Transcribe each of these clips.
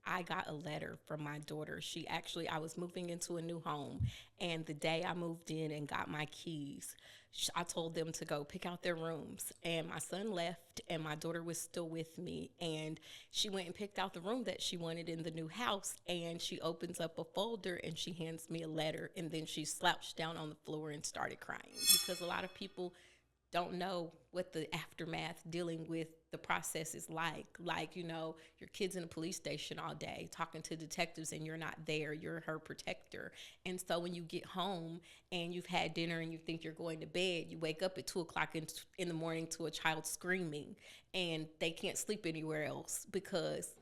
I got a letter from my daughter. I was moving into a new home, and the day I moved in and got my keys, I told them to go pick out their rooms. And my son left, and my daughter was still with me. And she went and picked out the room that she wanted in the new house. And she opens up a folder and she hands me a letter. And then she slouched down on the floor and started crying, because a lot of people don't know what the aftermath dealing with the process is like. Like, your kid's in a police station all day talking to detectives and you're not there. You're her protector. And so when you get home and you've had dinner and you think you're going to bed, you wake up at 2 o'clock in the morning to a child screaming, and they can't sleep anywhere else because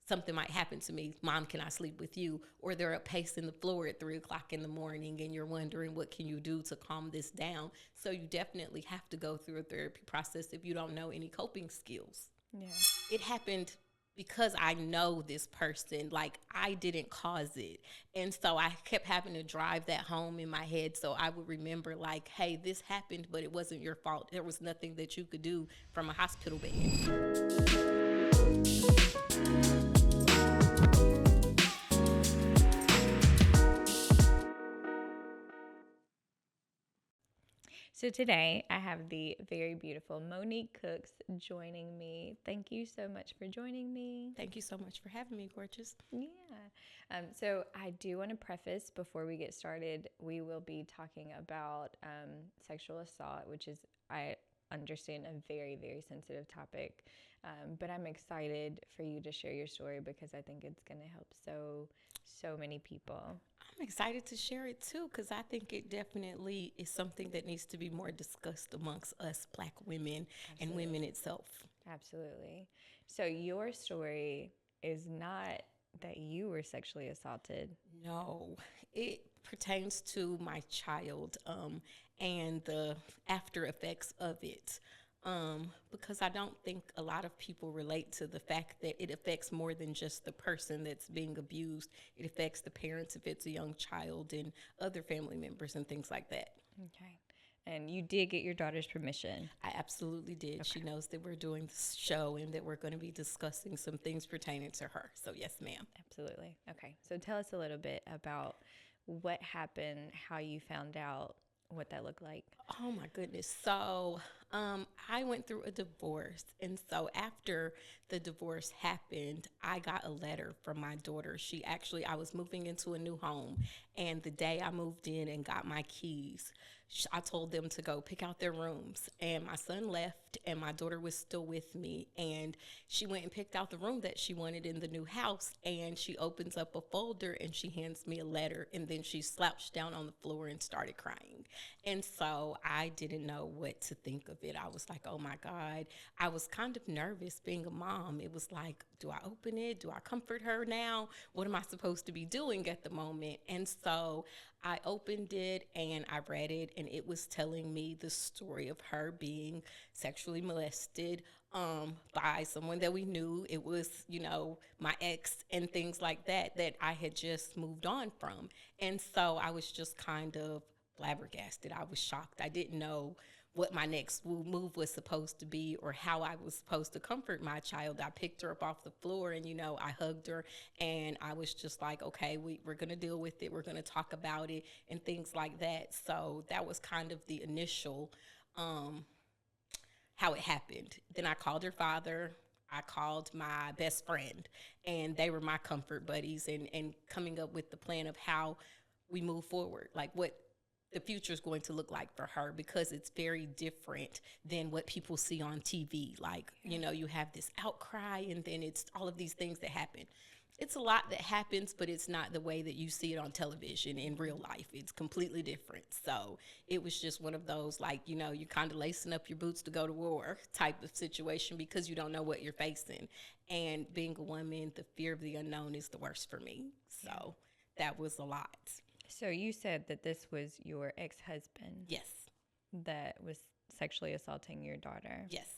something might happen to me. Mom, can I sleep with you? Or they're up pacing the floor at 3 o'clock in the morning, and you're wondering, what can you do to calm this down? So you definitely have to go through a therapy process if you don't know any coping skills. Yeah. It happened because I know this person. Like, I didn't cause it. And so I kept having to drive that home in my head so I would remember, like, hey, this happened, but it wasn't your fault. There was nothing that you could do from a hospital bed. So today I have the very beautiful Monique Cooks joining me. Thank you so much for joining me. Thank you so much for having me, gorgeous. Yeah. So I do want to preface before we get started, we will be talking about sexual assault, which is, I understand, a very, very sensitive topic. But I'm excited for you to share your story because I think it's going to help so many people. I'm excited to share it too, because I think it definitely is something that needs to be more discussed amongst us Black women. Absolutely. And women itself. Absolutely. So your story is not that you were sexually assaulted. No, it pertains to my child and the after effects of it. Because I don't think a lot of people relate to the fact that it affects more than just the person that's being abused. It affects the parents if it's a young child, and other family members and things like that. Okay. And you did get your daughter's permission? I absolutely did. Okay. She knows that we're doing this show and that we're going to be discussing some things pertaining to her. So yes, ma'am. Absolutely. Okay. So tell us a little bit about what happened, how you found out, what that looked like. Oh my goodness. So I went through a divorce. And so after the divorce happened, I got a letter from my daughter. I was moving into a new home. And the day I moved in and got my keys, I told them to go pick out their rooms. And my son left, and my daughter was still with me. And she went and picked out the room that she wanted in the new house. And she opens up a folder and she hands me a letter. And then she slouched down on the floor and started crying. And so I didn't know what to think of it. I was like, oh my God. I was kind of nervous being a mom. It was like, do I open it? Do I comfort her now? What am I supposed to be doing at the moment? And so I opened it and I read it, and it was telling me the story of her being sexually molested by someone that we knew. It was, my ex and things like that I had just moved on from. And so I was just kind of flabbergasted. I was shocked. I didn't know what my next move was supposed to be or how I was supposed to comfort my child. I picked her up off the floor and, I hugged her, and I was just like, okay, we're going to deal with it. We're going to talk about it and things like that. So that was kind of the initial how it happened. Then I called her father. I called my best friend, and they were my comfort buddies and coming up with the plan of how we move forward, like what the future is going to look like for her, because it's very different than what people see on TV. Like, you have this outcry, and then it's all of these things that happen. It's a lot that happens, but it's not the way that you see it on television in real life. It's completely different. So it was just one of those, like, you're kind of lacing up your boots to go to war type of situation, because you don't know what you're facing. And being a woman, the fear of the unknown is the worst for me. So that was a lot. So you said that this was your ex-husband. Yes. That was sexually assaulting your daughter. Yes.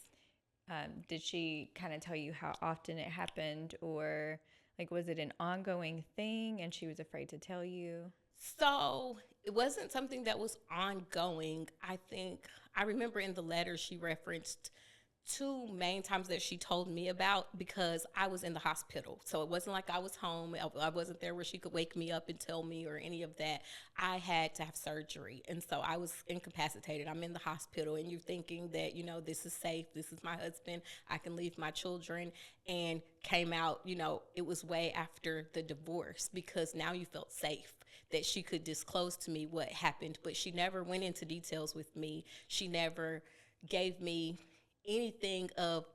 Did she kind of tell you how often it happened, or like was it an ongoing thing and she was afraid to tell you? So it wasn't something that was ongoing. I remember in the letter she referenced two main times that she told me about, because I was in the hospital. So it wasn't like I was home. I wasn't there where she could wake me up and tell me or any of that. I had to have surgery. And so I was incapacitated. I'm in the hospital, and you're thinking that, this is safe. This is my husband. I can leave my children. And came out, it was way after the divorce, because now you felt safe that she could disclose to me what happened. But she never went into details with me. She never gave me anything of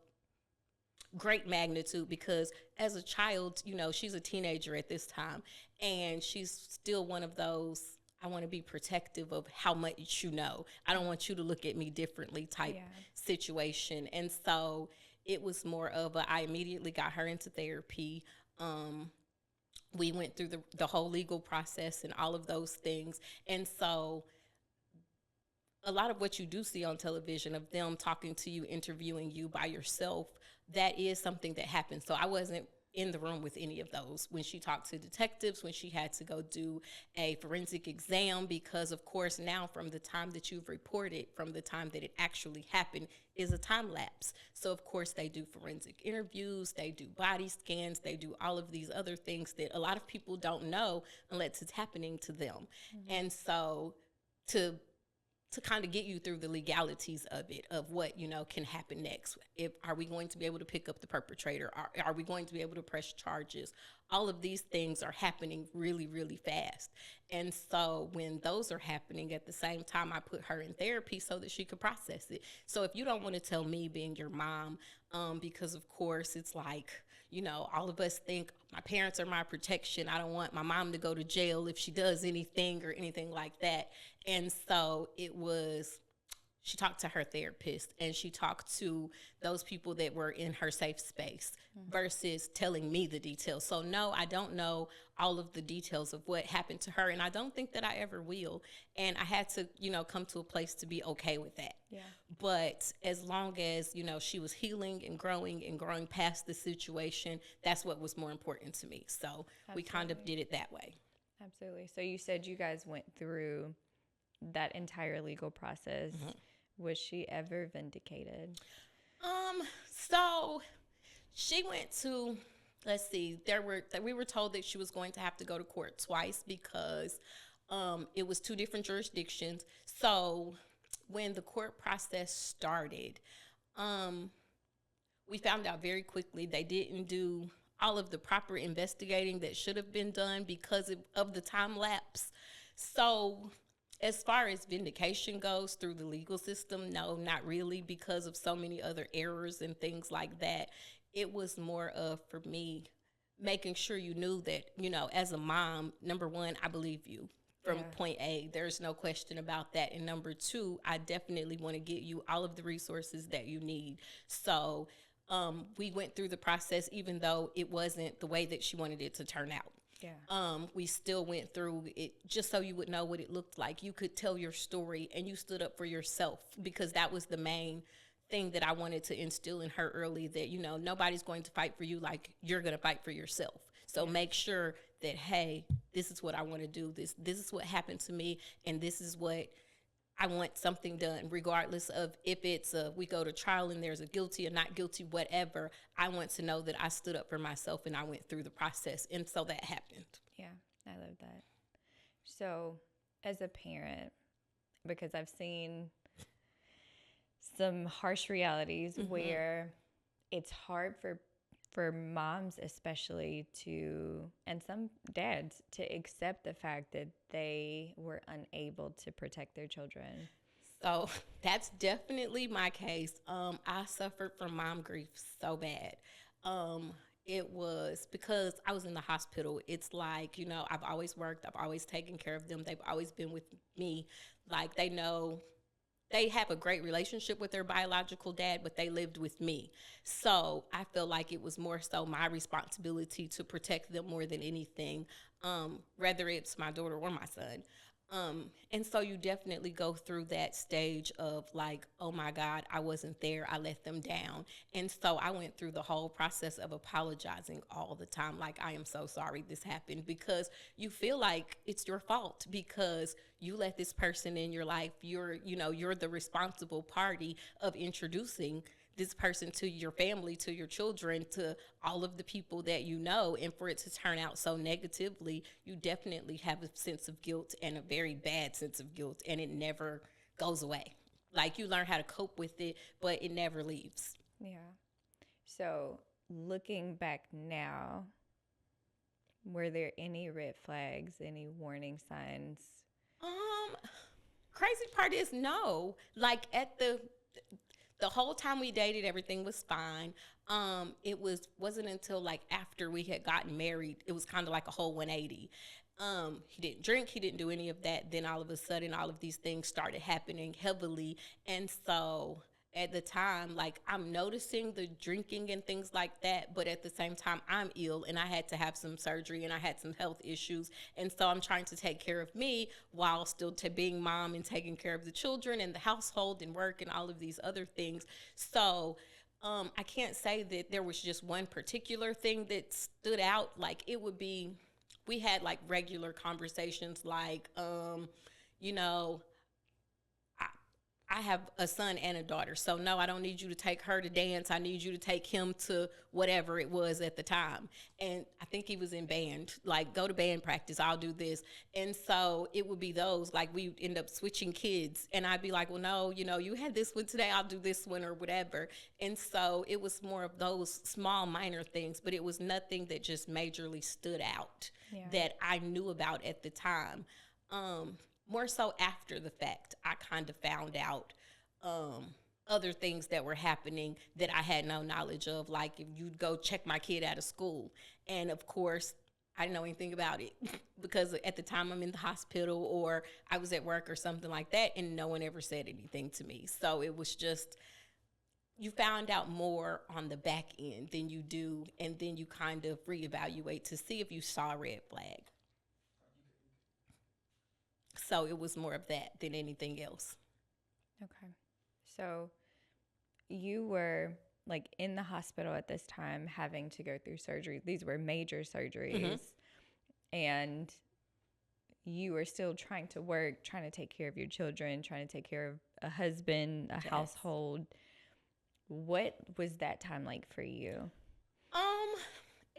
great magnitude, because as a child, she's a teenager at this time, and she's still one of those, I want to be protective of how much I don't want you to look at me differently type situation. And so it was more of I immediately got her into therapy. We went through the whole legal process and all of those things. And so a lot of what you do see on television of them talking to you, interviewing you by yourself, that is something that happens. So I wasn't in the room with any of those when she talked to detectives, when she had to go do a forensic exam, because of course now from the time that you've reported, from the time that it actually happened, is a time lapse. So of course they do forensic interviews, they do body scans, they do all of these other things that a lot of people don't know unless it's happening to them. Mm-hmm. And so to kind of get you through the legalities of it, of what, can happen next. Are we going to be able to pick up the perpetrator? Are we going to be able to press charges? All of these things are happening really, really fast. And so when those are happening at the same time, I put her in therapy so that she could process it. So if you don't want to tell me, being your mom, because of course it's like, all of us think my parents are my protection. I don't want my mom to go to jail if she does anything or anything like that. And so she talked to her therapist, and she talked to those people that were in her safe space, versus telling me the details. So no, I don't know all of the details of what happened to her, and I don't think that I ever will. And I had to, come to a place to be okay with that. Yeah. But as long as, she was healing and growing past the situation, that's what was more important to me. So Absolutely. We kind of did it that way. Absolutely. So you said you guys went through that entire legal process. Mm-hmm. Was she ever vindicated? So she went to, let's see, we were told that she was going to have to go to court twice, because it was two different jurisdictions. So when the court process started, we found out very quickly they didn't do all of the proper investigating that should have been done because of the time lapse. So as far as vindication goes through the legal system, no, not really, because of so many other errors and things like that. It was more of, for me, making sure you knew that, as a mom, number one, I believe you from point A. There's no question about that. And number two, I definitely want to get you all of the resources that you need. So we went through the process, even though it wasn't the way that she wanted it to turn out. Yeah. We still went through it just so you would know what it looked like. You could tell your story, and you stood up for yourself, because that was the main thing that I wanted to instill in her early, that, nobody's going to fight for you like you're going to fight for yourself. So make sure that, hey, this is what I want to do. This is what happened to me, and this is what I want something done, regardless of if it's we go to trial and there's a guilty or not guilty, whatever. I want to know that I stood up for myself and I went through the process. And so that happened. Yeah, I love that. So as a parent, because I've seen some harsh realities where it's hard for moms especially and some dads to accept the fact that they were unable to protect their children. So that's definitely my case. I suffered from mom grief so bad. It was because I was in the hospital. It's like, I've always worked. I've always taken care of them. They've always been with me. Like, they know they have a great relationship with their biological dad, but they lived with me. So I feel like it was more so my responsibility to protect them more than anything, whether it's my daughter or my son. And so you definitely go through that stage of like, oh my God, I wasn't there. I let them down. And so I went through the whole process of apologizing all the time. Like, I am so sorry this happened, because you feel like it's your fault because you let this person in your life. You're the responsible party of introducing this person to your family, to your children, to all of the people that you know, and for it to turn out so negatively, you definitely have a sense of guilt, and a very bad sense of guilt, and it never goes away. Like, you learn how to cope with it, but it never leaves. Yeah. So looking back now, were there any red flags, any warning signs? Um, Crazy part is no. Like, at the whole time we dated, everything was fine. Wasn't until like after we had gotten married, it was kind of like a whole 180. He didn't drink, he didn't do any of that. Then all of a sudden, all of these things started happening heavily, and so at the time, like, I'm noticing the drinking and things like that, but at the same time, I'm ill and I had to have some surgery and I had some health issues, and so I'm trying to take care of me while still being mom and taking care of the children and the household and work and all of these other things. So I can't say that there was just one particular thing that stood out. Like, it would be, we had like regular conversations, like, you know, I have a son and a daughter, so no, I don't need you to take her to dance. I need you to take him to whatever it was at the time. And I think he was in band, like, go to band practice, I'll do this. And so it would be those, like, we end up switching kids, and I'd be like, well, no, you had this one today, I'll do this one, or whatever. And so it was more of those small minor things, but it was nothing that just majorly stood out that I knew about at the time. More so after the fact, I kind of found out other things that were happening that I had no knowledge of. Like, if you'd go check my kid out of school, and of course, I didn't know anything about it because at the time I'm in the hospital, or I was at work or something like that, and no one ever said anything to me. So it was just, you found out more on the back end than you do, and then you kind of reevaluate to see if you saw a red flag. So it was more of that than anything else. Okay. So you were like in the hospital at this time having to go through surgery. These were major surgeries. And you were still trying to work, trying to take care of your children, trying to take care of a husband, a household. What was that time like for you?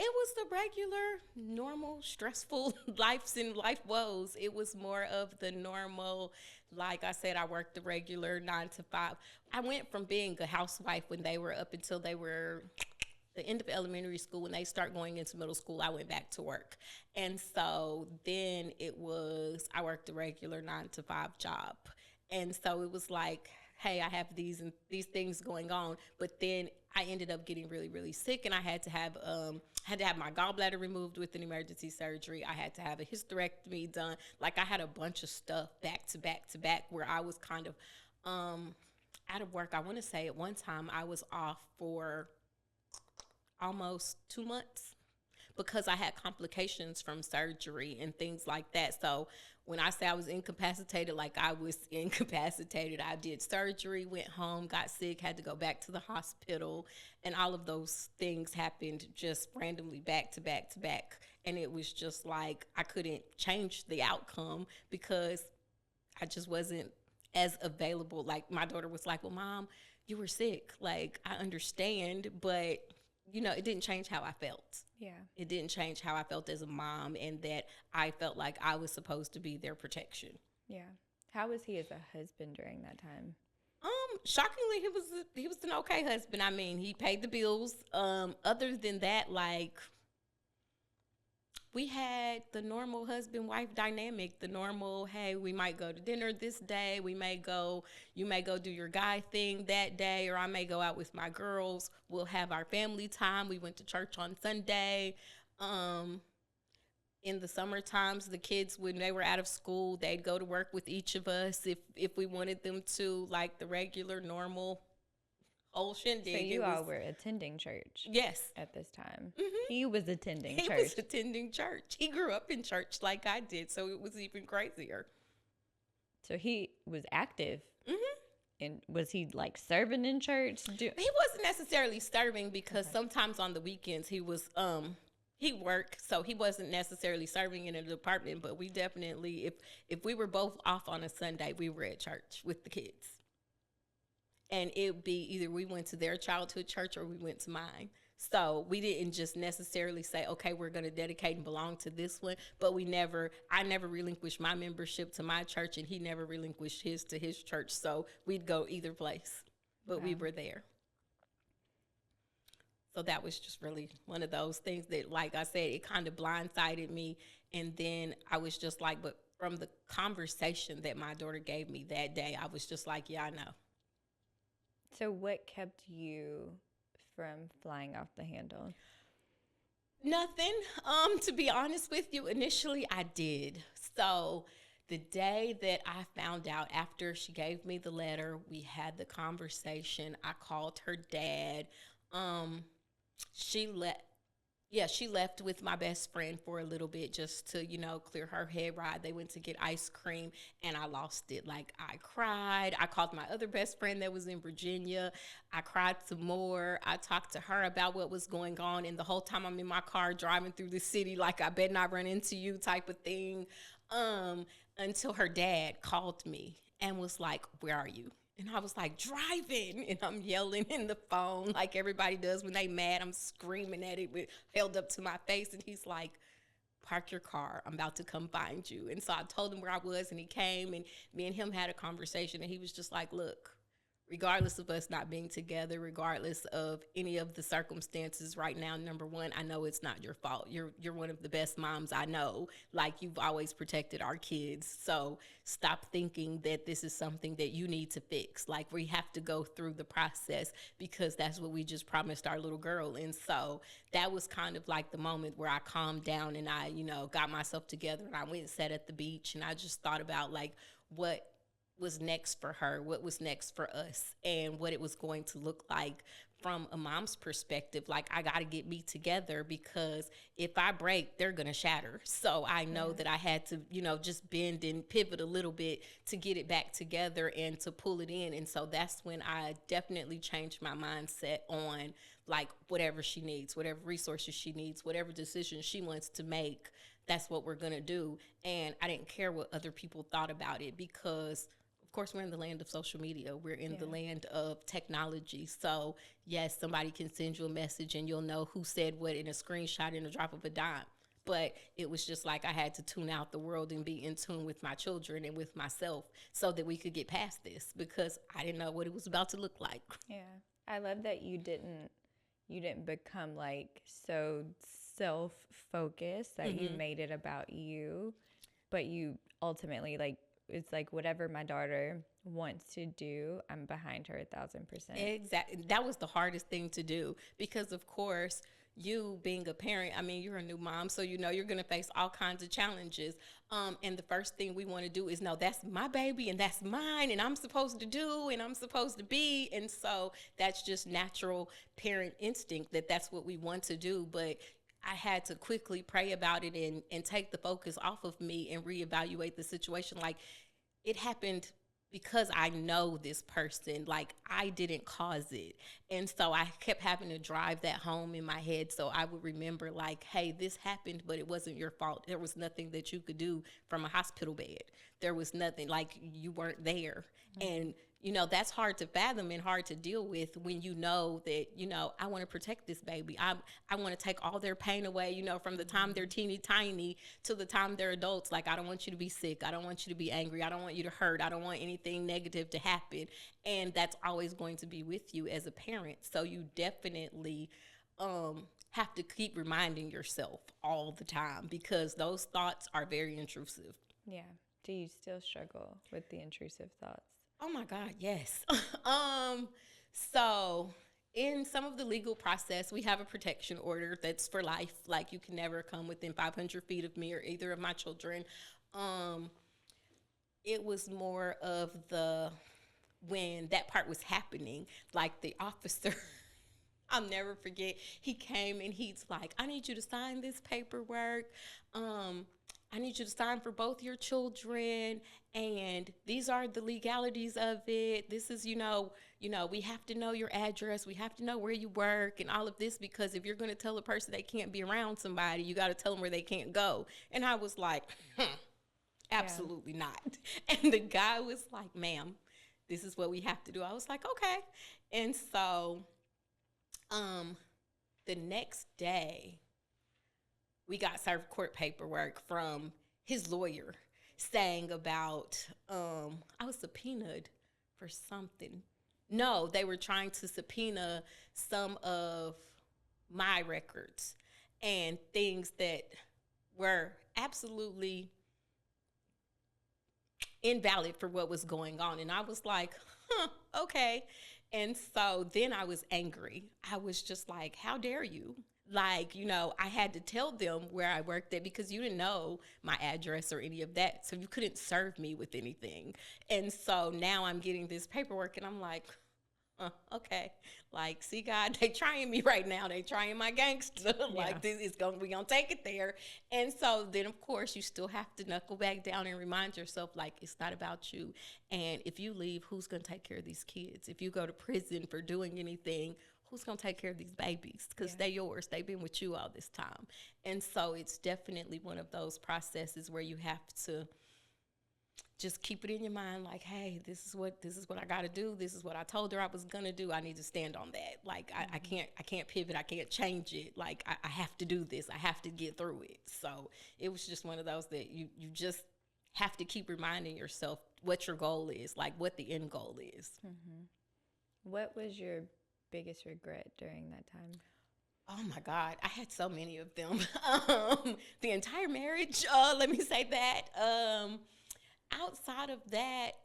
It was the regular, normal, stressful life woes. It was more of the normal, like I said, I worked the regular 9 to 5. I went from being a housewife when they were up until they were the end of elementary school. When they start going into middle school, I went back to work. And so then I worked the regular 9 to 5 job. And so it was like, hey, I have these things going on. But then I ended up getting really, really sick, and I had to have my gallbladder removed with an emergency surgery. I had to have a hysterectomy done. Like, I had a bunch of stuff back to back to back, where I was kind of out of work. I want to say at one time I was off for almost 2 months because I had complications from surgery and things like that. So when I say I was incapacitated, like, I was incapacitated. I did surgery, went home, got sick, had to go back to the hospital, and all of those things happened just randomly back to back to back. And it was just like, I couldn't change the outcome because I just wasn't as available. Like, my daughter was like, well, Mom, you were sick. Like, I understand, but it didn't change how I felt. Yeah. It didn't change how I felt as a mom, and that I felt like I was supposed to be their protection. Yeah. How was he as a husband during that time? Shockingly, he was an okay husband. I mean, he paid the bills. Other than that, like, we had the normal husband-wife dynamic, the normal, hey, we might go to dinner this day. You may go do your guy thing that day, or I may go out with my girls. We'll have our family time. We went to church on Sunday. In the summer times, the kids, when they were out of school, they'd go to work with each of us if we wanted them to, like the regular, normal whole shindig. So you all were attending church? Yes. At this time? Mm-hmm. He was attending church? He was attending church. He grew up in church like I did, so it was even crazier. So he was active? Mm-hmm. And was he, like, serving in church? He wasn't necessarily serving because sometimes on the weekends he was, he worked, so he wasn't necessarily serving in a department, but we definitely, if we were both off on a Sunday, we were at church with the kids. and it would be either we went to their childhood church or we went to mine. So we didn't just necessarily say, okay, we're going to dedicate and belong to this one, but I never relinquished my membership to my church, and he never relinquished his to his church. So we'd go either place, but we were there. So that was just really one of those things that, like I said, it kind of blindsided me. And then I was just like, but from the conversation that my daughter gave me that day, I was just like, yeah, I know. So what kept you from flying off the handle? Nothing. To be honest with you, initially I did. So the day that I found out, after she gave me the letter, we had the conversation. I called her dad. She let she left with my best friend for a little bit just to, clear her head ride. They went to get ice cream and I lost it. Like, I cried. I called my other best friend that was in Virginia. I cried some more. I talked to her about what was going on. And the whole time I'm in my car driving through the city, like, I better not run into you type of thing. Until her dad called me and was like, where are you? And I was like, driving. And I'm yelling in the phone like everybody does when they mad. I'm screaming at it with held up to my face. And he's like, park your car. I'm about to come find you. And so I told him where I was, and he came, and me and him had a conversation. And he was just like, look, regardless of us not being together, regardless of any of the circumstances right now, number one, I know it's not your fault. You're one of the best moms I know. Like, you've always protected our kids. So stop thinking that this is something that you need to fix. Like, we have to go through the process because that's what we just promised our little girl. And so that was kind of like the moment where I calmed down and I, got myself together, and I went and sat at the beach, and I just thought about like what was next for her, what was next for us, and what it was going to look like from a mom's perspective. Like, I got to get me together because if I break, they're going to shatter. So I know that I had to, just bend and pivot a little bit to get it back together and to pull it in. And so that's when I definitely changed my mindset on like whatever she needs, whatever resources she needs, whatever decision she wants to make, that's what we're going to do. And I didn't care what other people thought about it because of course, we're in the land of social media. We're in the land of technology. So, yes, somebody can send you a message and you'll know who said what in a screenshot in a drop of a dime. But it was just like I had to tune out the world and be in tune with my children and with myself so that we could get past this because I didn't know what it was about to look like. Yeah. I love that you didn't become like so self-focused that you made it about you, but you ultimately like, it's like whatever my daughter wants to do, I'm behind her 1,000%. Exactly. That was the hardest thing to do because, of course, you being a parent, I mean, you're a new mom, so you're going to face all kinds of challenges. And the first thing we want to do is, no, that's my baby and that's mine and I'm supposed to do and I'm supposed to be. And so that's just natural parent instinct that's what we want to do. But I had to quickly pray about it and take the focus off of me and reevaluate the situation. Like, it happened because I know this person, like I didn't cause it. And so I kept having to drive that home in my head. So I would remember like, hey, this happened, but it wasn't your fault. There was nothing that you could do from a hospital bed. There was nothing, like you weren't there. And that's hard to fathom and hard to deal with when you know that, I want to protect this baby. I want to take all their pain away, from the time they're teeny tiny to the time they're adults. Like, I don't want you to be sick. I don't want you to be angry. I don't want you to hurt. I don't want anything negative to happen. And that's always going to be with you as a parent. So you definitely have to keep reminding yourself all the time because those thoughts are very intrusive. Yeah. Do you still struggle with the intrusive thoughts? Oh my God, yes. So in some of the legal process, we have a protection order that's for life. Like, you can never come within 500 feet of me or either of my children. It was more of when that part was happening, like the officer, I'll never forget, he came and he's like, I need you to sign this paperwork. I need you to sign for both your children, and these are the legalities of it. This is, we have to know your address. We have to know where you work and all of this, because if you're going to tell a person they can't be around somebody, you got to tell them where they can't go. And I was like, absolutely not. And the guy was like, ma'am, this is what we have to do. I was like, okay. And so um, the next day, we got served court paperwork from his lawyer saying about I was subpoenaed for something. No, they were trying to subpoena some of my records and things that were absolutely invalid for what was going on. And I was like, huh, okay. And so then I was angry. I was just like, how dare you? Like, I had to tell them where I worked at because you didn't know my address or any of that. So you couldn't serve me with anything. And so now I'm getting this paperwork and I'm like, okay. Like, see, God, they trying me right now. They trying my gangster. Like, this is we gonna take it there. And so then, of course, you still have to knuckle back down and remind yourself, like, it's not about you. And if you leave, who's gonna take care of these kids? If you go to prison for doing anything, who's gonna take care of these babies? Because they're yours. They've been with you all this time. And so it's definitely one of those processes where you have to just keep it in your mind, like, hey, this is what I got to do. This is what I told her I was gonna do. I need to stand on that. Like, I can't pivot. I can't change it. Like, I have to do this. I have to get through it. So it was just one of those that you just have to keep reminding yourself what your goal is, like what the end goal is. Mm-hmm. What was your biggest regret during that time? Oh my God, I had so many of them. The entire marriage, let me say that. Outside of that,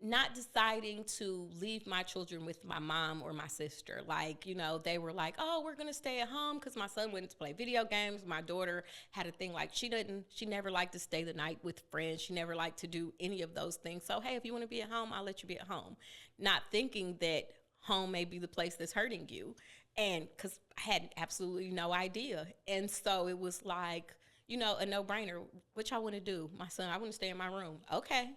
not deciding to leave my children with my mom or my sister. Like, they were like, oh, we're going to stay at home because my son went to play video games. My daughter had a thing like she never liked to stay the night with friends. She never liked to do any of those things. So, hey, if you want to be at home, I'll let you be at home. Not thinking that home may be the place that's hurting you. And because I had absolutely no idea. And so it was like, a no-brainer. What y'all want to do? My son, I want to stay in my room. Okay.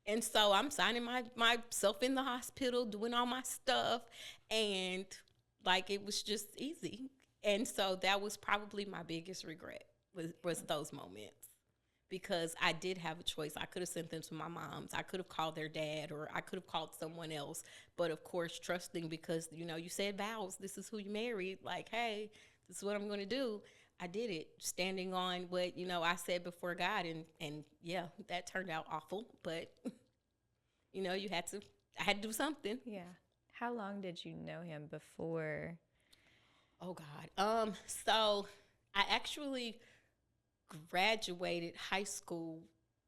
And so I'm signing myself in the hospital, doing all my stuff. And, like, it was just easy. And so that was probably my biggest regret was those moments. Because I did have a choice. I could have sent them to my mom's. I could have called their dad, or I could have called someone else. But, of course, trusting because, you said vows. This is who you married. Like, hey, this is what I'm going to do. I did it, standing on what, I said before God. And yeah, that turned out awful. But, I had to do something. Yeah. How long did you know him before? Oh, God. So I actually graduated high school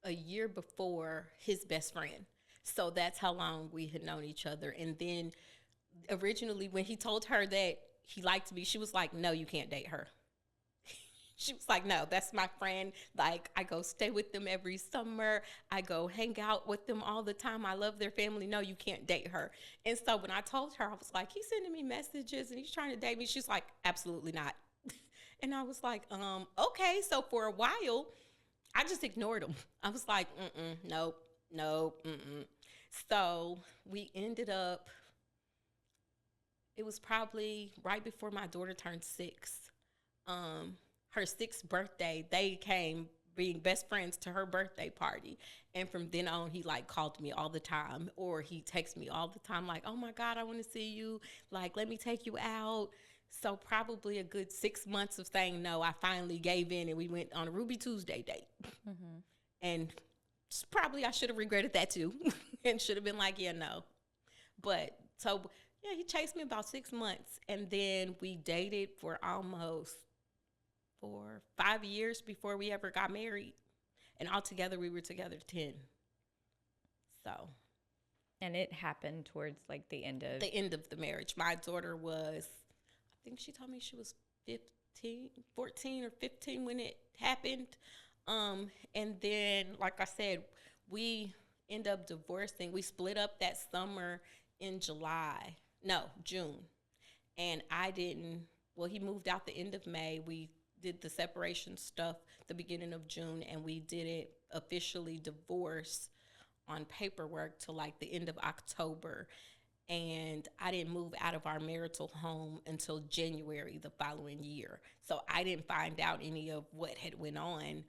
a year before his best friend. So that's how long we had known each other. And then originally when he told her that he liked me, she was like, no, you can't date her. She was like, no, that's my friend. Like, I go stay with them every summer. I go hang out with them all the time. I love their family. No, you can't date her. And so when I told her, I was like, he's sending me messages and he's trying to date me. She's like, absolutely not. And I was like, okay. So for a while, I just ignored him. I was like, nope. So we ended up, it was probably right before my daughter turned 6. Her 6th birthday, they came being best friends to her birthday party. And from then on, he like called me all the time, or he texted me all the time, like, oh my God, I want to see you. Like, let me take you out. So probably a good 6 months of saying no, I finally gave in and we went on a Ruby Tuesday date. Mm-hmm. And probably I should have regretted that too and should have been like, yeah, no. But so, yeah, he chased me about 6 months. And then we dated for almost 5 years before we ever got married. And altogether, we were together 10. So. And it happened towards like the end of the marriage. My daughter was, I think she told me she was 14 or 15 when it happened. And then, like I said, we end up divorcing. We split up that summer in June. And he moved out the end of May. We did the separation stuff the beginning of June, and we did it officially divorce on paperwork till like the end of October. And I didn't move out of our marital home until January the following year. So I didn't find out any of what had went on.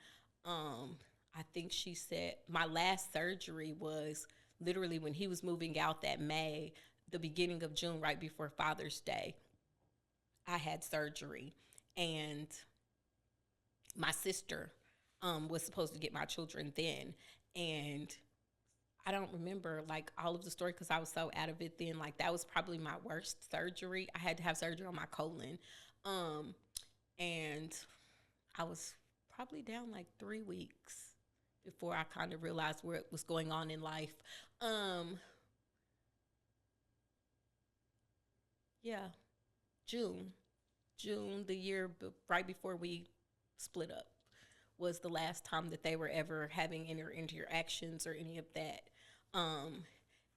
I think she said my last surgery was literally when he was moving out that May, the beginning of June, right before Father's Day, I had surgery. And my sister was supposed to get my children then. And I don't remember like all of the story because I was so out of it then. Like that was probably my worst surgery. I had to have surgery on my colon. And I was probably down like 3 weeks before I kind of realized what was going on in life. Yeah, June. June, the year right before we split up, was the last time that they were ever having any interactions or any of that. Um,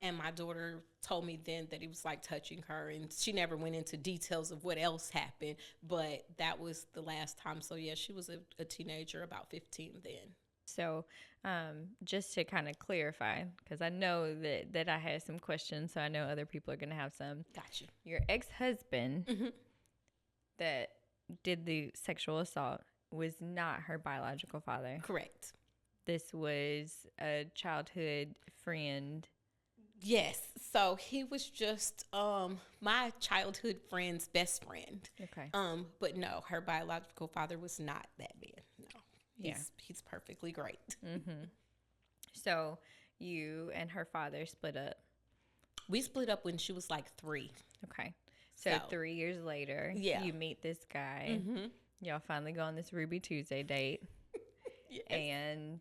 and my daughter told me then that he was like touching her, and she never went into details of what else happened, but that was the last time. So yeah, she was a teenager, about 15 then. So, just to kind of clarify, because I know that I had some questions, so I know other people are going to have some. Gotcha. Your ex-husband that did the sexual assault was not her biological father. Correct. This was a childhood friend. Yes. So he was just my childhood friend's best friend. Okay. But no, her biological father was not that man. No. He's perfectly great. So you and her father split up. We split up when she was like 3. Okay. So 3 years later, you meet this guy. Y'all finally go on this Ruby Tuesday date. Yes. And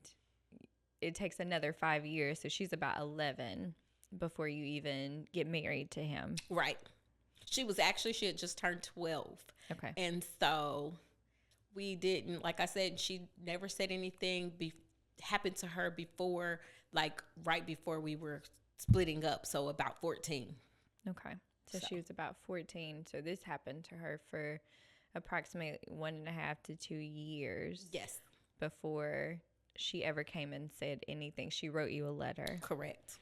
it takes another 5 years. So she's about 11 before you even get married to him. Right. She had just turned 12. Okay. And so we didn't, like I said, she never said anything happened to her before, like right before we were splitting up. So about 14. Okay. So she was about 14. So this happened to her for approximately 1.5 to 2 years. Yes. Before she ever came and said anything. She wrote you a letter. Correct.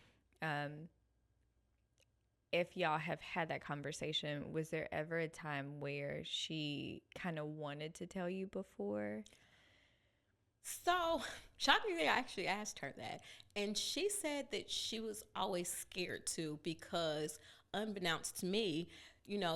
If y'all have had that conversation, was there ever a time where she kind of wanted to tell you before? So, shockingly, I actually asked her that. And she said that she was always scared to because, unbeknownst to me,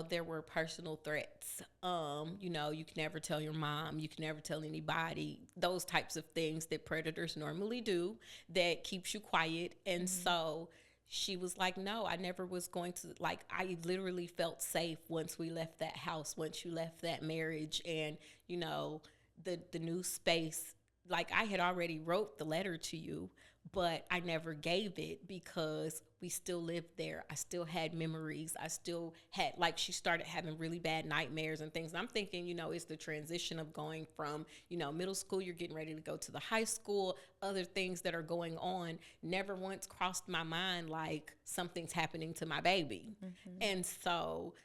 there were personal threats. You can never tell your mom. You can never tell anybody. Those types of things that predators normally do that keeps you quiet. And so she was like, no, I never was going to, like, I literally felt safe once we left that house, once you left that marriage and, the new space. Like, I had already wrote the letter to you, but I never gave it because we still lived there. I still had memories. I still had, like, she started having really bad nightmares and things. And I'm thinking, it's the transition of going from, middle school, you're getting ready to go to the high school, other things that are going on. Never once crossed my mind, like, something's happening to my baby. And so,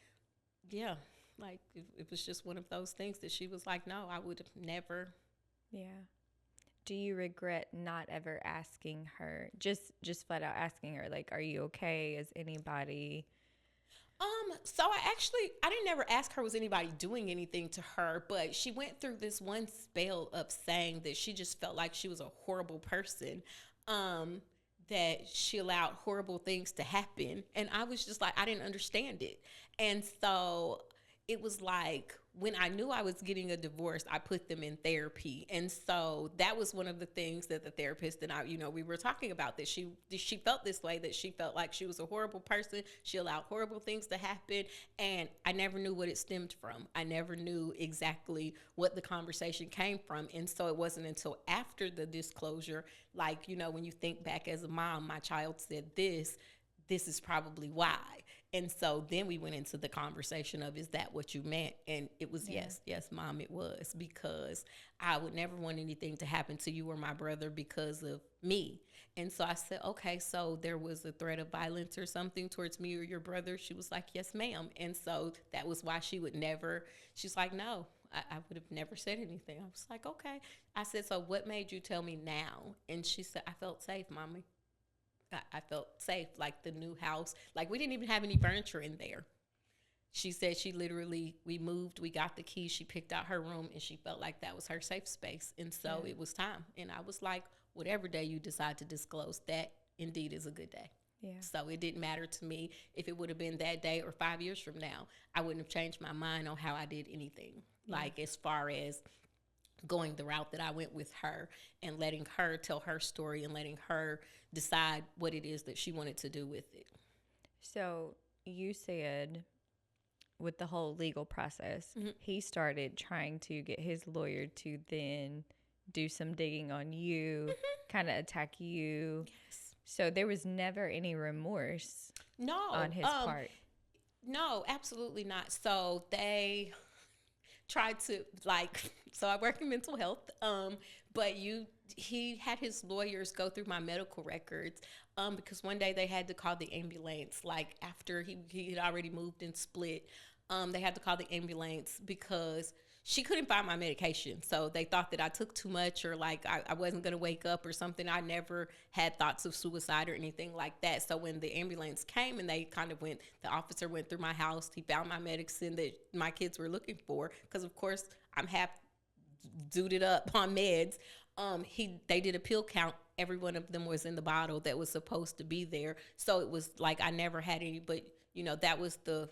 yeah, like, it was just one of those things that she was like, no, I would have never. Yeah. Do you regret not ever asking her, just flat out asking her, like, are you okay? Is anybody? So I didn't ever ask her, was anybody doing anything to her, but she went through this one spell of saying that she just felt like she was a horrible person, that she allowed horrible things to happen. And I was just like, I didn't understand it. And so it was like, when I knew I was getting a divorce, I put them in therapy. And so that was one of the things that the therapist and I, we were talking about, that she felt this way, that she felt like she was a horrible person. She allowed horrible things to happen. And I never knew what it stemmed from. I never knew exactly what the conversation came from. And so it wasn't until after the disclosure, like, when you think back as a mom, my child said this is probably why. And so then we went into the conversation of, is that what you meant? And it was, yes, Mom, it was, because I would never want anything to happen to you or my brother because of me. And so I said, okay, so there was a threat of violence or something towards me or your brother? She was like, yes, ma'am. And so that was why she's like, no, I would have never said anything. I was like, okay. I said, so what made you tell me now? And she said, I felt safe, Mommy. I felt safe, like the new house. Like, we didn't even have any furniture in there. She said we moved, we got the keys, she picked out her room, and she felt like that was her safe space. And so it was time. And I was like, whatever day you decide to disclose that indeed is a good day. Yeah. So it didn't matter to me if it would have been that day or 5 years from now. I wouldn't have changed my mind on how I did anything. Like, as far as going the route that I went with her and letting her tell her story and letting her decide what it is that she wanted to do with it. So you said with the whole legal process, he started trying to get his lawyer to then do some digging on you, kind of attack you. Yes. So there was never any remorse No. on his part. No, absolutely not. So they tried to, like, so I work in mental health, but he had his lawyers go through my medical records, because one day they had to call the ambulance, like, after he had already moved and split. They had to call the ambulance because she couldn't find my medication. So they thought that I took too much, or like I wasn't going to wake up or something. I never had thoughts of suicide or anything like that. So when the ambulance came and the officer went through my house, he found my medicine that my kids were looking for. Because of course I'm half zooted up on meds. They did a pill count. Every one of them was in the bottle that was supposed to be there. So it was like I never had any, but that was the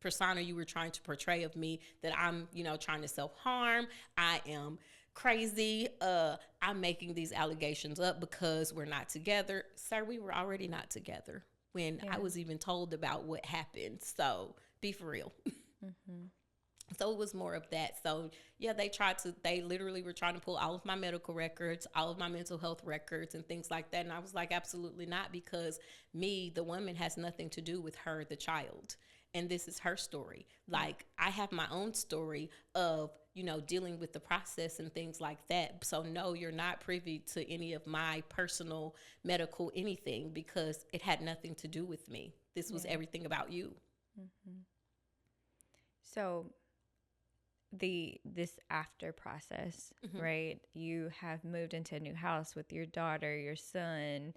persona you were trying to portray of me, that I'm, trying to self-harm. I am crazy. I'm making these allegations up because we're not together. Sir, we were already not together when I was even told about what happened. So be for real. So it was more of that. So yeah, they literally were trying to pull all of my medical records, all of my mental health records and things like that. And I was like, absolutely not, because me, the woman, has nothing to do with her, the child. And this is her story. Like, I have my own story of, dealing with the process and things like that. So no, you're not privy to any of my personal medical anything, because it had nothing to do with me. This was everything about you. So this after process, right? You have moved into a new house with your daughter, your son.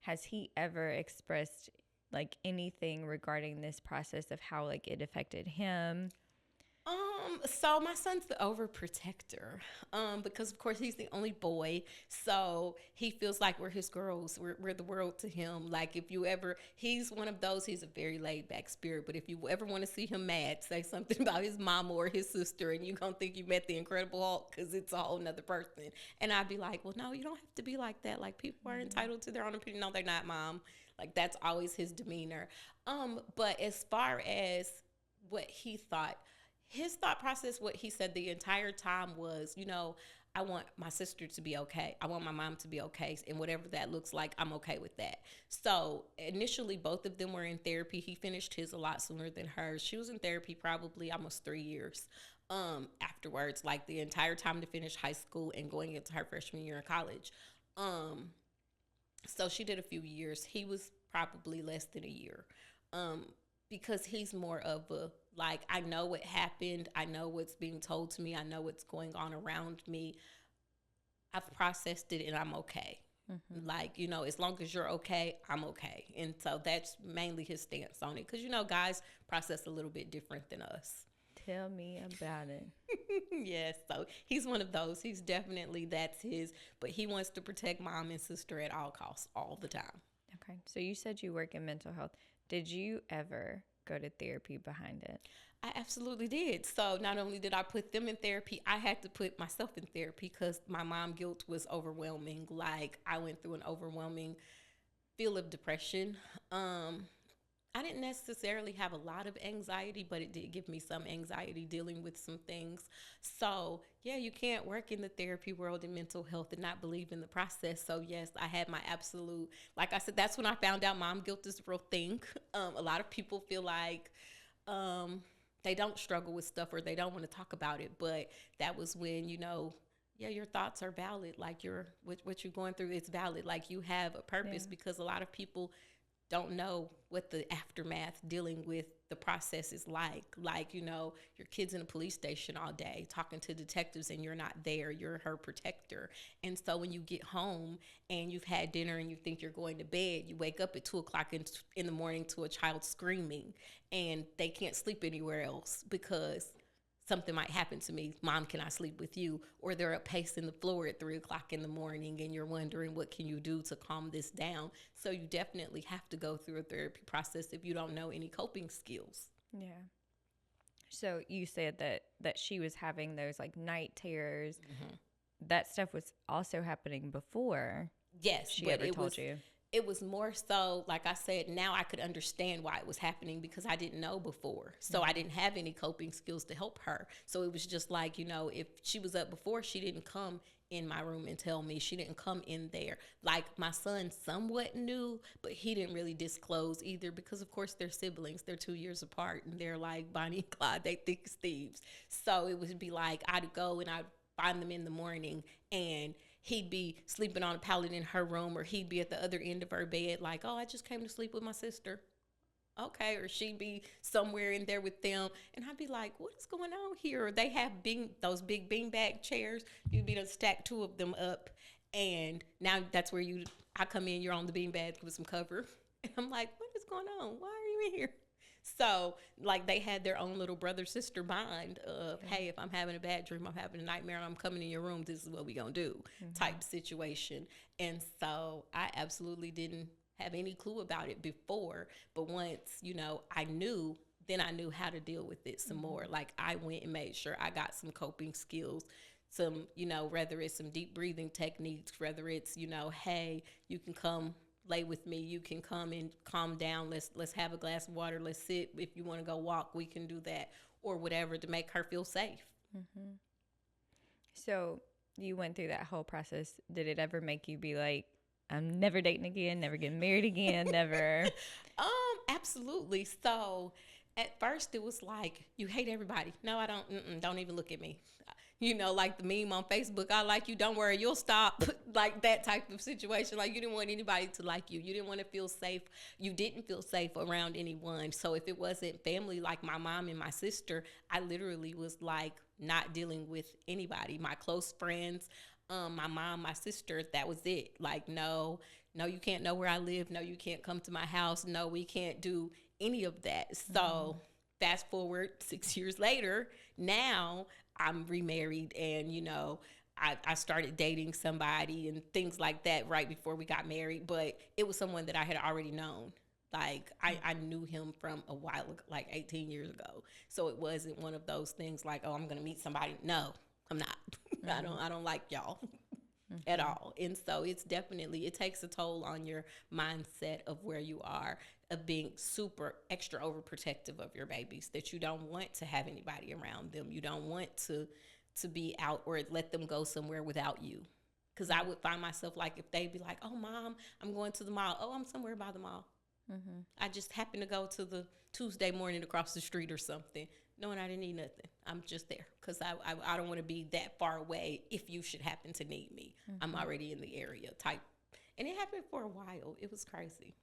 Has he ever expressed like anything regarding this process of how like it affected him? So my son's the overprotector, because of course he's the only boy. So he feels like we're his girls. We're the world to him. Like, he's one of those, he's a very laid back spirit, but if you ever want to see him mad, say something about his mama or his sister and you're going to think you met the Incredible Hulk, because it's a whole nother person. And I'd be like, well, no, you don't have to be like that. Like, people are entitled to their own opinion. No, they're not, Mom. Like, that's always his demeanor. But as far as what he thought, his thought process, what he said the entire time was, I want my sister to be okay. I want my mom to be okay. And whatever that looks like, I'm okay with that. So initially, both of them were in therapy. He finished his a lot sooner than hers. She was in therapy probably almost 3 years afterwards, like the entire time to finish high school and going into her freshman year in college. So she did a few years. He was probably less than a year. Because he's more of a, like, I know what happened. I know what's being told to me. I know what's going on around me. I've processed it and I'm okay. Like, as long as you're okay, I'm okay. And so that's mainly his stance on it. Because, guys process a little bit different than us. Tell me about it. Yes, so he's one of those. He's definitely, that's his, but he wants to protect mom and sister at all costs, all the time. Okay, so you said you work in mental health. Did you ever go to therapy behind it? I absolutely did. So not only did I put them in therapy, I had to put myself in therapy because my mom guilt was overwhelming. Like, I went through an overwhelming feel of depression. I didn't necessarily have a lot of anxiety, but it did give me some anxiety dealing with some things. So yeah, you can't work in the therapy world in mental health and not believe in the process. So yes, I had my absolute, like I said, that's when I found out mom guilt is a real thing. A lot of people feel like they don't struggle with stuff or they don't want to talk about it. But that was when, yeah, your thoughts are valid. Like what you're going through is valid. Like you have a purpose, because a lot of people don't know what the aftermath dealing with the process is like. Like, your kid's in a police station all day talking to detectives and you're not there. You're her protector. And so when you get home and you've had dinner and you think you're going to bed, you wake up at 2:00 in the morning to a child screaming and they can't sleep anywhere else because something might happen to me. Mom, can I sleep with you? Or they're up pacing the floor at 3 o'clock in the morning and you're wondering, what can you do to calm this down? So you definitely have to go through a therapy process if you don't know any coping skills. Yeah. So you said that she was having those like night terrors. Mm-hmm. That stuff was also happening before. Yes, she ever told you. It was more so, like I said, now I could understand why it was happening because I didn't know before. So I didn't have any coping skills to help her. So it was just like, if she was up before, she didn't come in my room and tell me. She didn't come in there. Like, my son somewhat knew, but he didn't really disclose either because, of course, they're siblings. They're 2 years apart, and they're like Bonnie and Clyde. They thick as thieves. So it would be like I'd go and I'd find them in the morning, and he'd be sleeping on a pallet in her room, or he'd be at the other end of her bed like, oh, I just came to sleep with my sister. Okay. Or she'd be somewhere in there with them, and I'd be like, what is going on here? Or they have those big beanbag chairs. You'd be to stack 2 of them up, and now that's where I come in, you're on the beanbag with some cover. And I'm like, what is going on? Why are you in here? So, like, they had their own little brother-sister bond of, hey, if I'm having a bad dream, I'm having a nightmare, and I'm coming in your room, this is what we gonna do, type situation. And so I absolutely didn't have any clue about it before. But once, I knew, then I knew how to deal with it some more. Like, I went and made sure I got some coping skills, some, whether it's some deep breathing techniques, whether it's, hey, you can come lay with me, you can come and calm down, let's have a glass of water, let's sit, if you want to go walk, we can do that, or whatever, to make her feel safe. So you went through that whole process. Did it ever make you be like, I'm never dating again, never getting married again, never? Absolutely. So at first it was like, you hate everybody. No, I don't. Don't even look at me. Like the meme on Facebook, I like you, don't worry, you'll stop. Like that type of situation. Like, you didn't want anybody to like you. You didn't want to feel safe. You didn't feel safe around anyone. So if it wasn't family, like my mom and my sister, I literally was like not dealing with anybody. My close friends, my mom, my sister, that was it. Like, no, you can't know where I live. No, you can't come to my house. No, we can't do any of that. So fast forward 6 years later, now I'm remarried, and I started dating somebody and things like that right before we got married, but it was someone that I had already known. Like, I knew him from a while ago, like 18 years ago. So it wasn't one of those things like, oh, I'm going to meet somebody. No, I'm not. I don't like y'all at all. And so it takes a toll on your mindset of where you are, of being super extra overprotective of your babies, that you don't want to have anybody around them. You don't want to be out or let them go somewhere without you. Because I would find myself like, if they'd be like, oh, Mom, I'm going to the mall. Oh, I'm somewhere by the mall. I just happened to go to the Tuesday morning across the street or something, knowing I didn't need nothing. I'm just there because I don't want to be that far away if you should happen to need me. I'm already in the area type. And it happened for a while. It was crazy.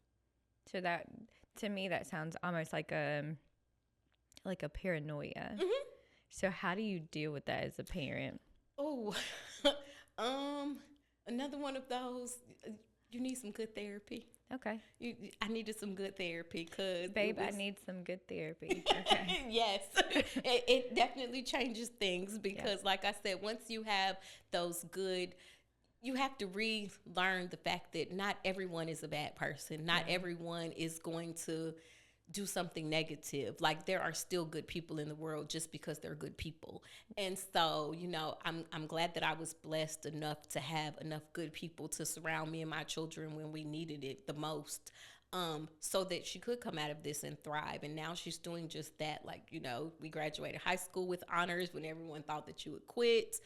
So that, to me, that sounds almost like a paranoia. So how do you deal with that as a parent? Oh, another one of those. You need some good therapy. Okay. I needed some good therapy because, babe, I need some good therapy. Okay. Yes, it definitely changes things because, like I said, once you have those good, you have to relearn the fact that not everyone is a bad person. Not everyone is going to do something negative. Like, there are still good people in the world just because they're good people. And so, I'm glad that I was blessed enough to have enough good people to surround me and my children when we needed it the most, so that she could come out of this and thrive. And now she's doing just that. Like, we graduated high school with honors when everyone thought that you would quit.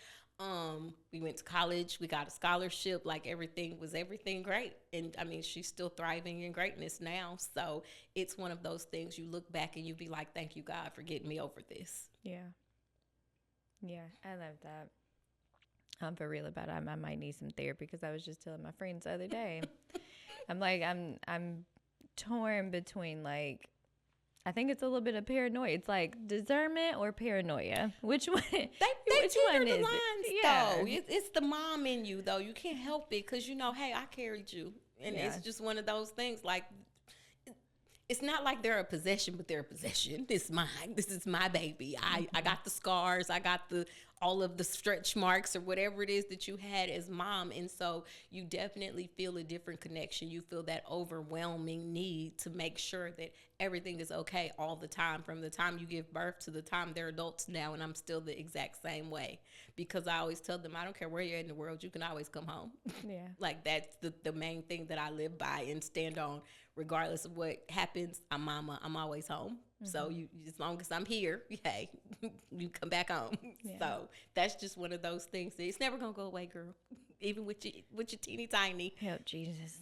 We went to college, we got a scholarship, like everything great. And I mean, she's still thriving in greatness now. So it's one of those things you look back and you be like, thank you, God, for getting me over this. Yeah. I love that. I'm for real about it. I might need some therapy because I was just telling my friends the other day. I'm like, I'm torn between, like, I think it's a little bit of paranoia. It's like discernment or paranoia. Which one? Which one is it? Yeah, it's the mom in you, though. You can't help it because hey, I carried you, and it's just one of those things. Like, it's not like they're a possession, but they're a possession. It's mine. This is my baby. I got the scars. I got the all of the stretch marks or whatever it is that you had as mom. And so you definitely feel a different connection. You feel that overwhelming need to make sure that everything is okay all the time, from the time you give birth to the time they're adults now. And I'm still the exact same way, because I always tell them, I don't care where you're in the world, you can always come home. Yeah. Like that's the main thing that I live by and stand on. Regardless of what happens, I'm mama. I'm always home. So you, as long as I'm here, hey, you come back home. Yeah. So that's just one of those things. It's never gonna go away, girl. Even with your teeny tiny. Help Jesus.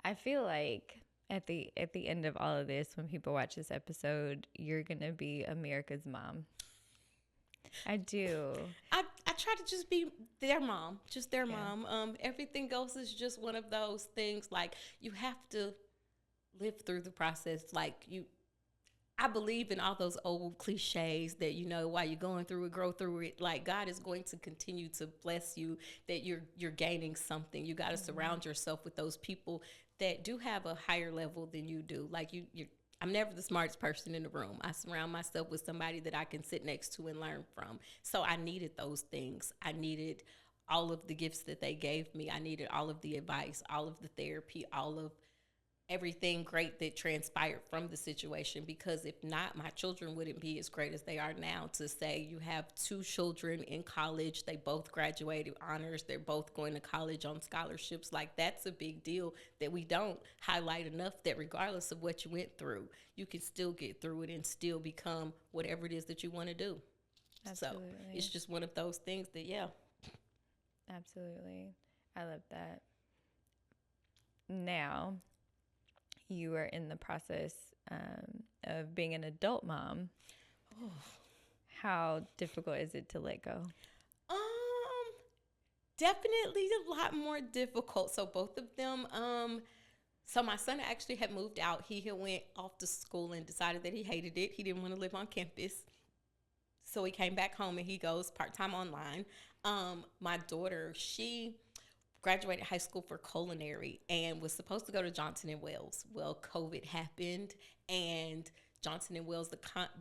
I feel like at the end of all of this, when people watch this episode, you're gonna be America's mom. I do. I try to just be their mom, just their mom. Everything else is just one of those things. Like, you have to live through the process. Like, I believe in all those old cliches that, while you're going through it, grow through it. Like, God is going to continue to bless you, that you're gaining something. You got to surround yourself with those people that do have a higher level than you do. Like, I'm never the smartest person in the room. I surround myself with somebody that I can sit next to and learn from. So I needed those things. I needed all of the gifts that they gave me. I needed all of the advice, all of the therapy, all of everything great that transpired from the situation, because if not, my children wouldn't be as great as they are now. To say you have 2 children in college, they both graduated honors, they're both going to college on scholarships, like, that's a big deal that we don't highlight enough, that regardless of what you went through, you can still get through it and still become whatever it is that you want to do. Absolutely. So it's just one of those things that, Absolutely. I love that. Now, you are in the process of being an adult mom. How difficult is it to let go? Definitely a lot more difficult. So both of them, so my son actually had moved out. He had went off to school and decided that he hated it. He didn't want to live on campus. So he came back home and he goes part-time online. My daughter, she graduated high school for culinary and was supposed to go to Johnson & Wales. Well, COVID happened, and Johnson & Wales,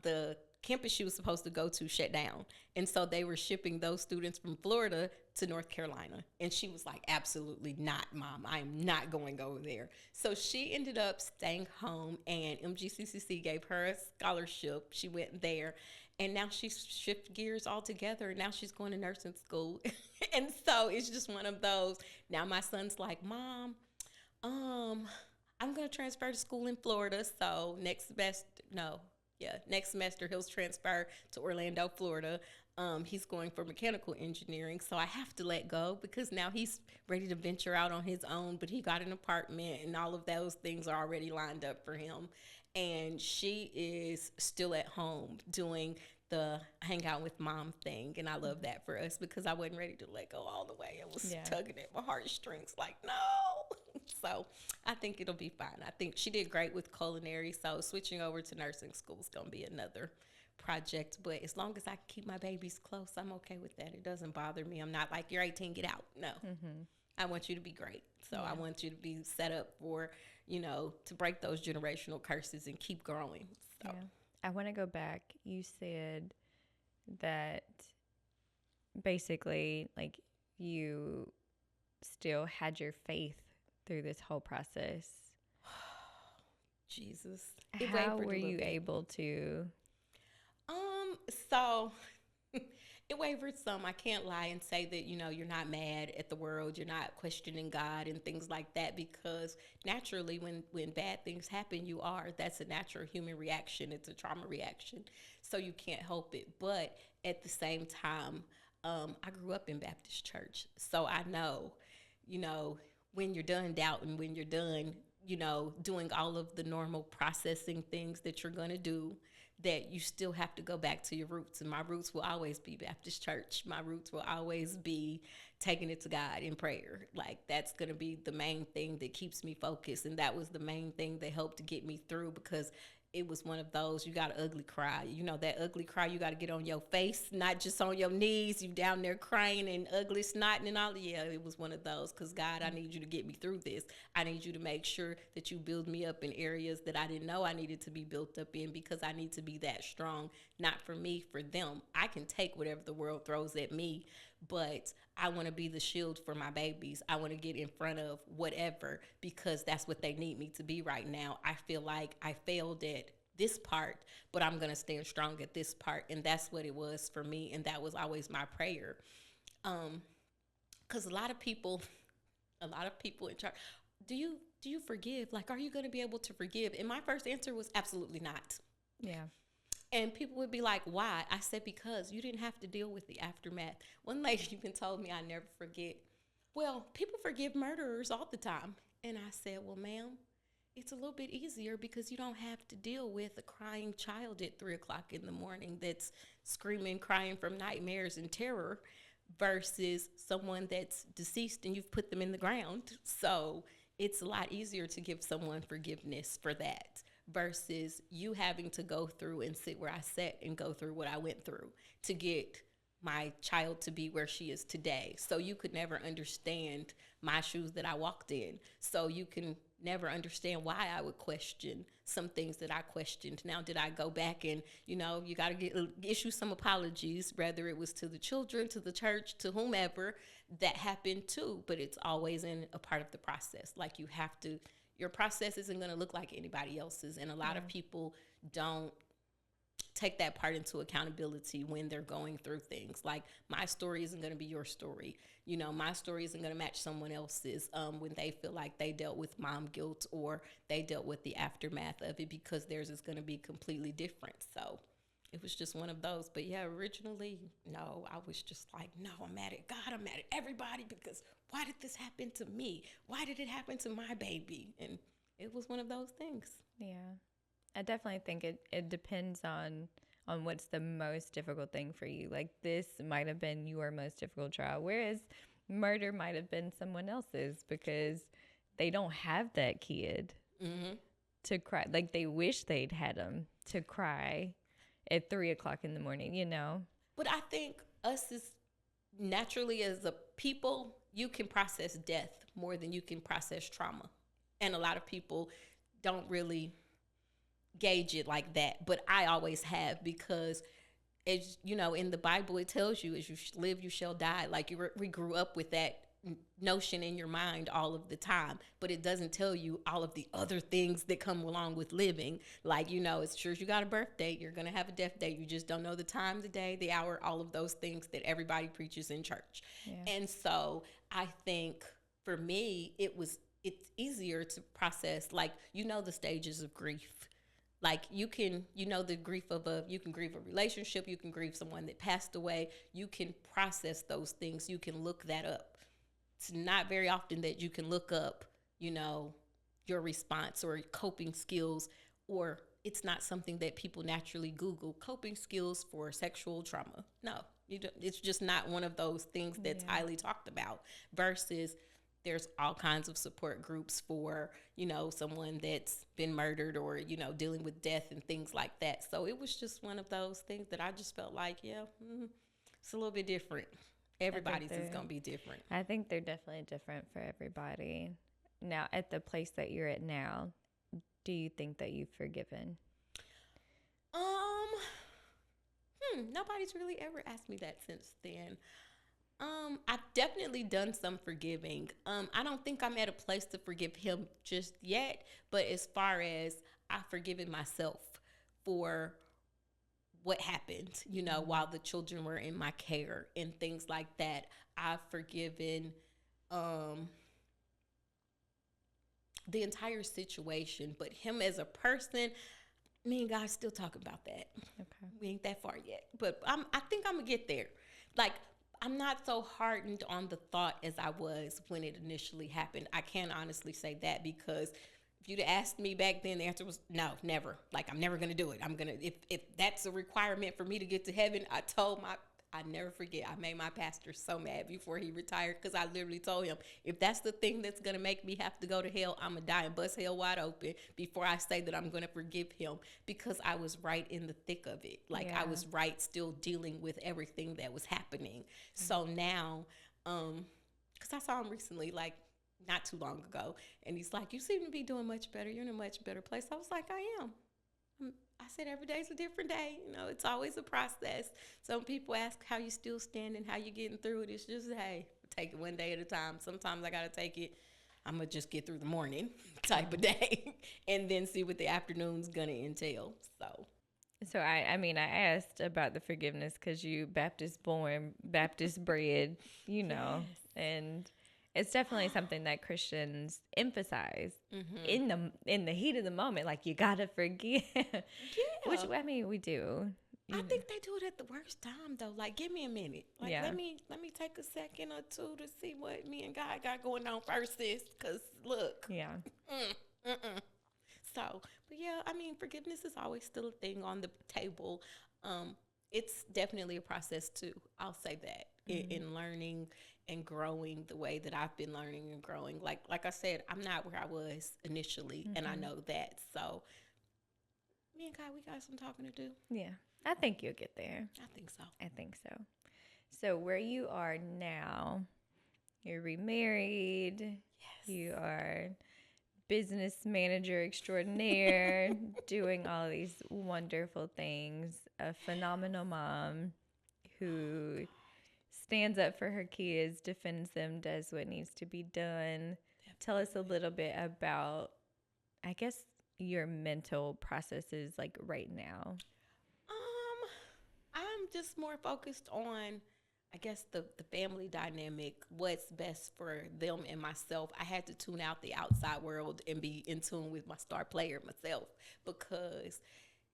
the campus she was supposed to go to, shut down. And so they were shipping those students from Florida to North Carolina. And she was like, absolutely not, Mom. I am not going over there. So she ended up staying home, and MGCCC gave her a scholarship. She went there. And now she's shifted gears altogether. Now she's going to nursing school. And so it's just one of those. Now my son's like, Mom, I'm going to transfer to school in Florida. So next semester he'll transfer to Orlando, Florida. He's going for mechanical engineering. So I have to let go, because now he's ready to venture out on his own. But he got an apartment, and all of those things are already lined up for him. And she is still at home doing the hang out with mom thing. And I love that for us, because I wasn't ready to let go all the way. I was tugging at my heartstrings like, no. So I think it'll be fine. I think she did great with culinary. So switching over to nursing school is going to be another project. But as long as I keep my babies close, I'm okay with that. It doesn't bother me. I'm not like, you're 18, get out. No. I want you to be great. So I want you to be set up for, to break those generational curses and keep growing. So. Yeah. I want to go back. You said that basically, like, you still had your faith through this whole process. Jesus. How were you able to? So it wavered some. I can't lie and say that, you're not mad at the world. You're not questioning God and things like that, because naturally when bad things happen, that's a natural human reaction. It's a trauma reaction. So you can't help it. But at the same time, I grew up in Baptist church. So I know, when you're done doubting, when you're done, doing all of the normal processing things that you're going to do, that you still have to go back to your roots. And my roots will always be Baptist church. My roots will always be taking it to God in prayer. Like, that's going to be the main thing that keeps me focused. And that was the main thing that helped to get me through, because it was one of those, you got an ugly cry. You know, that ugly cry, you got to get on your face, not just on your knees. You down there crying and ugly snotting and all. Yeah, it was one of those. Because, God, I need you to get me through this. I need you to make sure that you build me up in areas that I didn't know I needed to be built up in, because I need to be that strong, not for me, for them. I can take whatever the world throws at me, but I want to be the shield for my babies. I want to get in front of whatever, because that's what they need me to be right now. I feel like I failed at this part, but I'm going to stand strong at this part. And that's what it was for me. And that was always my prayer. Because a lot of people in charge, do you forgive? Like, are you going to be able to forgive? And my first answer was absolutely not. Yeah. And people would be like, why? I said, because you didn't have to deal with the aftermath. One lady even told me I never forget. Well, people forgive murderers all the time. And I said, well, ma'am, it's a little bit easier because you don't have to deal with a crying child at 3 o'clock in the morning that's screaming, crying from nightmares and terror, versus someone that's deceased and you've put them in the ground. So it's a lot easier to give someone forgiveness for that, versus you having to go through and sit where I sat and go through what I went through to get my child to be where she is today. So you could never understand my shoes that I walked in. So you can never understand why I would question some things that I questioned. Now, did I go back and, you got to issue some apologies, whether it was to the children, to the church, to whomever, that happened too. But it's always in a part of the process. Like, you have to, your process isn't going to look like anybody else's. And a lot of people don't take that part into accountability when they're going through things. Like, my story isn't going to be your story. My story isn't going to match someone else's when they feel like they dealt with mom guilt or they dealt with the aftermath of it, because theirs is going to be completely different. So it was just one of those. But yeah, originally, no, I was just like, no, I'm mad at God. I'm mad at everybody, because why did this happen to me? Why did it happen to my baby? And it was one of those things. Yeah. I definitely think it depends on what's the most difficult thing for you. Like, this might have been your most difficult trial, whereas murder might have been someone else's, because they don't have that kid to cry. Like, they wish they'd had him to cry at 3 o'clock in the morning, But I think us as naturally as a people, you can process death more than you can process trauma. And a lot of people don't really gauge it like that, but I always have, because as in the Bible, it tells you, as you live you shall die. Like, we grew up with that notion in your mind all of the time, but it doesn't tell you all of the other things that come along with living. Like, it's sure you got a birth date, you're gonna have a death date, you just don't know the time, the day, the hour, all of those things that everybody preaches in church. And so I think for me, it's easier to process, like, the stages of grief. Like, you can, the grief of you can grieve a relationship, you can grieve someone that passed away, you can process those things, you can look that up. It's not very often that you can look up, your response or coping skills, or it's not something that people naturally Google, coping skills for sexual trauma. No, it's just not one of those things that's highly talked about, versus there's all kinds of support groups for, someone that's been murdered or, dealing with death and things like that. So it was just one of those things that I just felt like, it's a little bit different. Everybody's is going to be different. I think they're definitely different for everybody. Now, at the place that you're at now, do you think that you've forgiven? Nobody's really ever asked me that since then. I've definitely done some forgiving. I don't think I'm at a place to forgive him just yet, but as far as I've forgiven myself for what happened, while the children were in my care and things like that, I've forgiven the entire situation, but him as a person, me and God still talk about that. Okay. We ain't that far yet, but I think I'm gonna get there. Like, I'm not so hardened on the thought as I was when it initially happened. I can honestly say that, because if you'd asked me back then, the answer was no, never. Like, I'm never going to do it. If that's a requirement for me to get to heaven, I told I never forget. I made my pastor so mad before he retired because I literally told him, if that's the thing that's going to make me have to go to hell, I'm going to die and bust hell wide open before I say that I'm going to forgive him, because I was right in the thick of it. Like, I was right still dealing with everything that was happening. So now, because I saw him recently, like, not too long ago, and he's like, you seem to be doing much better. You're in a much better place. I was like, I am. I said, every day's a different day. You know, it's always a process. Some people ask how you still standing, how you getting through it. It's just, hey, take it one day at a time. Sometimes I got to take it, I'm going to just get through the morning type of day and then see what the afternoon's going to entail. So I mean, I asked about the forgiveness because you Baptist born, Baptist bred, you know, Yes. and it's definitely something that Christians emphasize in the heat of the moment. Like, you gotta forgive, which Yeah. I mean we do. I think they do it at the worst time though. Like, give me a minute. Like, Yeah. let me take a second or two to see what me and God got going on first, sis. Cause look, Yeah. So, but yeah, I mean, forgiveness is always still a thing on the table. It's definitely a process too. I'll say that in learning and growing the way that I've been learning and growing. Like I said, I'm not where I was initially, and I know that. So, me and God, we got some talking to do. Yeah. I think you'll get there. I think so. I think so. So where you are now, you're remarried. Yes. You are business manager extraordinaire, doing all these wonderful things, a phenomenal mom who stands up for her kids, defends them, does what needs to be done. Tell us a little bit about, I guess, your mental processes like right now. I'm just more focused on, I guess, the family dynamic, what's best for them and myself. I had to tune out the outside world and be in tune with my star player myself, because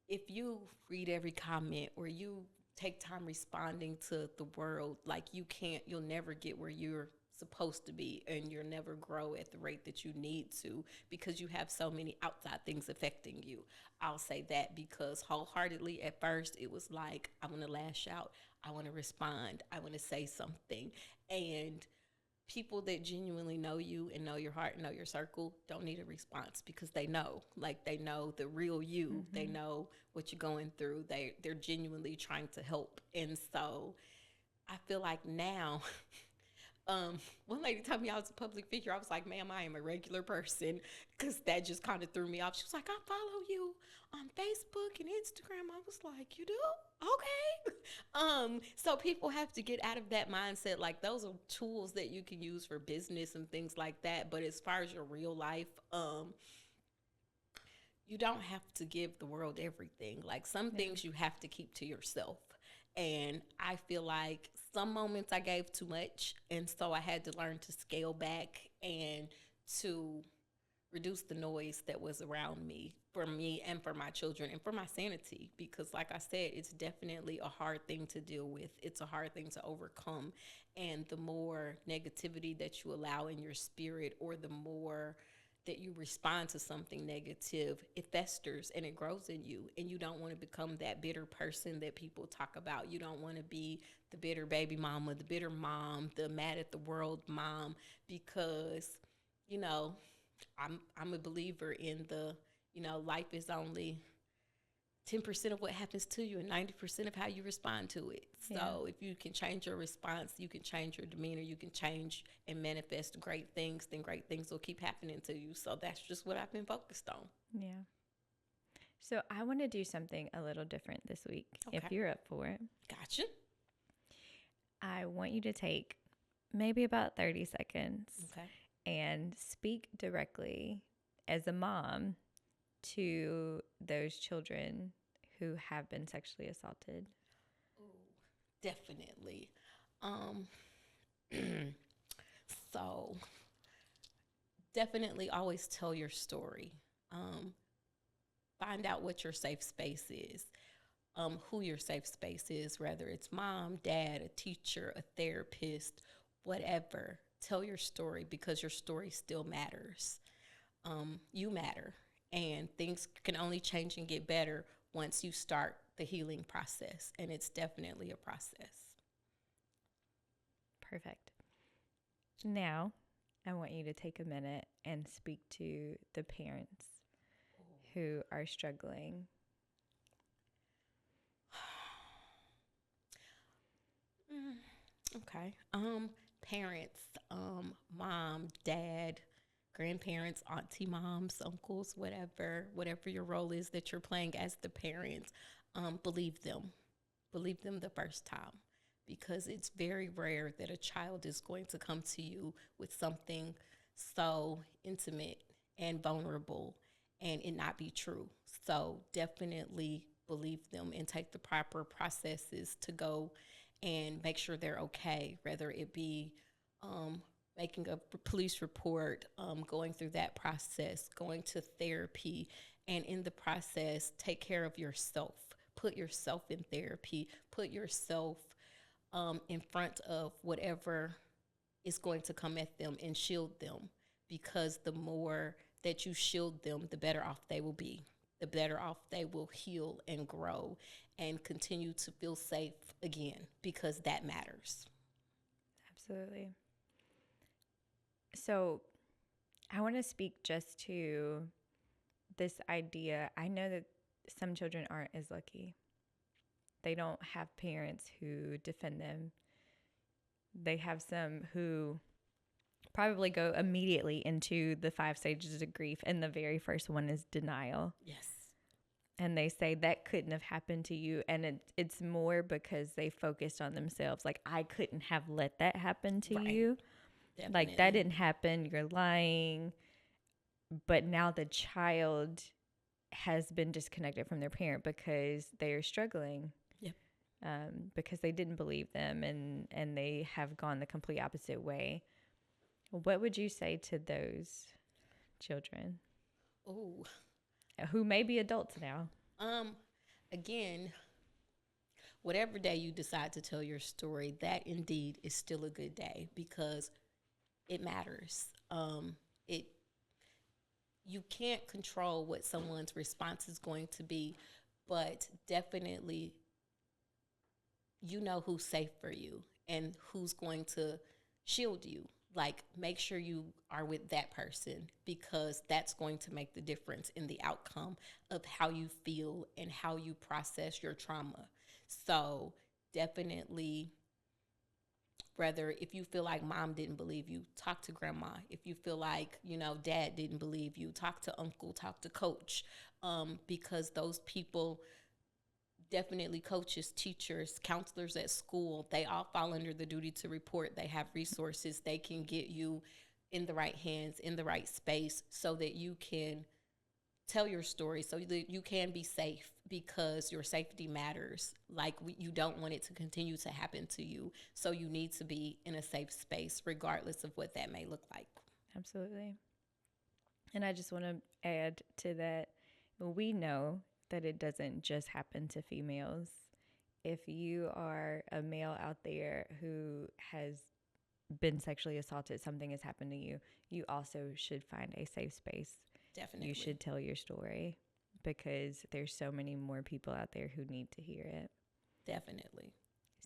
if you read every comment or you take time responding to the world, like, you'll never get where you're supposed to be, and you'll never grow at the rate that you need to, because you have so many outside things affecting you. I'll say that, because wholeheartedly at first it was like, I want to lash out, I want to respond, I want to say something. And people that genuinely know you and know your heart and know your circle don't need a response, because they know, like, they know the real you. They know what you're going through. They're genuinely trying to help. And so I feel like now, one lady told me I was a public figure. I was like, ma'am, I am a regular person, because that just kind of threw me off. She was like, I follow you on Facebook and Instagram. I was like, you do? Okay. So people have to get out of that mindset. Like, those are tools that you can use for business and things like that. But as far as your real life, you don't have to give the world everything. Like, some things you have to keep to yourself. And I feel like some moments I gave too much. And so I had to learn to scale back and to reduce the noise that was around me, for me and for my children and for my sanity. Because, like I said, it's definitely a hard thing to deal with. It's a hard thing to overcome. And the more negativity that you allow in your spirit, or the more that you respond to something negative, it festers and it grows in you. And you don't want to become that bitter person that people talk about. You don't want to be the bitter baby mama, the bitter mom, the mad at the world mom, because, you know, I'm a believer in the, life is only 10% of what happens to you and 90% of how you respond to it. So if you can change your response, you can change your demeanor, you can change and manifest great things, then great things will keep happening to you. So that's just what I've been focused on. Yeah. So I want to do something a little different this week, if you're up for it. Gotcha. I want you to take maybe about 30 seconds and speak directly as a mom to those children who have been sexually assaulted. Ooh, definitely. So definitely always tell your story. Find out what your safe space is, who your safe space is, whether it's mom, dad, a teacher, a therapist, whatever. Tell your story, because your story still matters. You matter, and things can only change and get better once you start the healing process, and it's definitely a process. Perfect. Now, I want you to take a minute and speak to the parents who are struggling. Okay. Parents, mom, dad, grandparents, auntie moms, uncles, whatever your role is that you're playing as the parent, believe them. Believe them the first time, because it's very rare that a child is going to come to you with something so intimate and vulnerable and it not be true. So definitely believe them and take the proper processes to go and make sure they're okay, whether it be making a police report, going through that process, going to therapy, and in the process, take care of yourself. Put yourself in therapy, put yourself in front of whatever is going to come at them and shield them, because the more that you shield them, the better off they will be. The better off they will heal and grow and continue to feel safe again, because that matters. Absolutely. So, I want to speak just to this idea. I know that some children aren't as lucky. They don't have parents who defend them. They have some who probably go immediately into the 5 stages of grief, and the very first one is denial. Yes. And they say that couldn't have happened to you, and it's more because they focused on themselves. Like, I couldn't have let that happen to you. Definitely. Like, that didn't happen. You're lying. But now the child has been disconnected from their parent because they are struggling. Yep. Because they didn't believe them, and they have gone the complete opposite way. What would you say to those children? Oh. Who may be adults now? Again, whatever day you decide to tell your story, that indeed is still a good day, because it matters. It You can't control what someone's response is going to be, but definitely you know who's safe for you and who's going to shield you. Like, make sure you are with that person, because that's going to make the difference in the outcome of how you feel and how you process your trauma. So definitely, whether if you feel like mom didn't believe you, talk to grandma. If you feel like, dad didn't believe you, talk to uncle, talk to coach, because those people, definitely coaches, teachers, counselors at school, they all fall under the duty to report. They have resources. They can get you in the right hands, in the right space, so that you can tell your story, so that you can be safe, because your safety matters. Like, you don't want it to continue to happen to you. So you need to be in a safe space, regardless of what that may look like. Absolutely. And I just want to add to that, we know that it doesn't just happen to females. If you are a male out there who has been sexually assaulted, something has happened to you, you also should find a safe space. Definitely. You should tell your story, because there's so many more people out there who need to hear it. Definitely.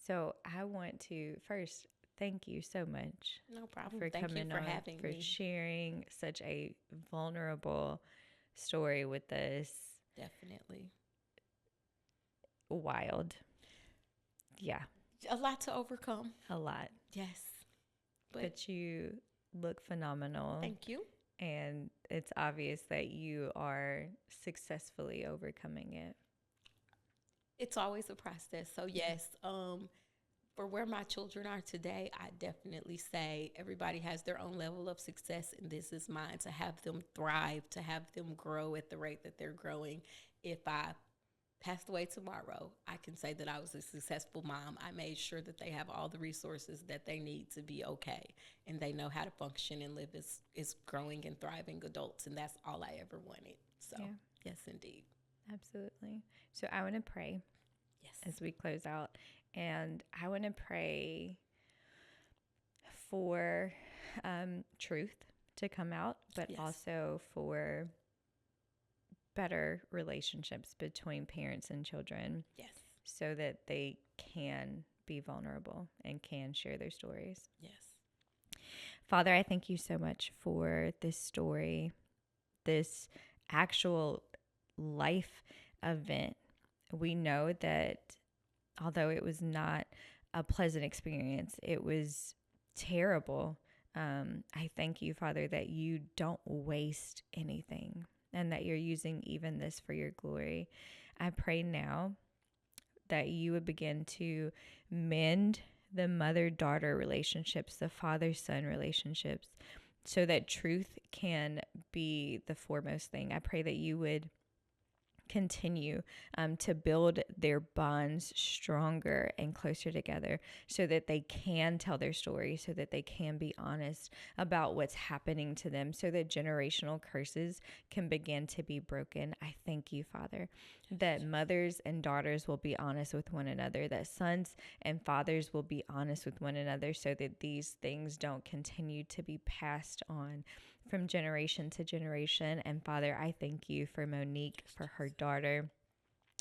So I want to first thank you so much. No problem. For Thank coming you for on, having for me. sharing such a vulnerable story with us. Definitely. Wild. Yeah. A lot to overcome. A lot. Yes. But you look phenomenal. Thank you. And it's obvious that you are successfully overcoming it. It's always a process. So yes, for where my children are today, I definitely say everybody has their own level of success, and this is mine, to have them thrive, to have them grow at the rate that they're growing. If I passed away tomorrow, I can say that I was a successful mom. I made sure that they have all the resources that they need to be okay, and they know how to function and live as growing and thriving adults, and that's all I ever wanted. So, yeah. Yes, indeed. Absolutely. So I want to pray. Yes. As we close out, and I want to pray for truth to come out, but yes. also for better relationships between parents and children. Yes. So that they can be vulnerable and can share their stories. Yes. Father, I thank you so much for this story, this actual life event. We know that although it was not a pleasant experience, it was terrible. I thank you, Father, that you don't waste anything and that you're using even this for your glory. I pray now that you would begin to mend the mother-daughter relationships, the father-son relationships, so that truth can be the foremost thing. I pray that you would continue to build their bonds stronger and closer together so that they can tell their story, so that they can be honest about what's happening to them, so that generational curses can begin to be broken. I thank you, Father, that mothers and daughters will be honest with one another, that sons and fathers will be honest with one another so that these things don't continue to be passed on from generation to generation. And Father, I thank you for Monique, for her daughter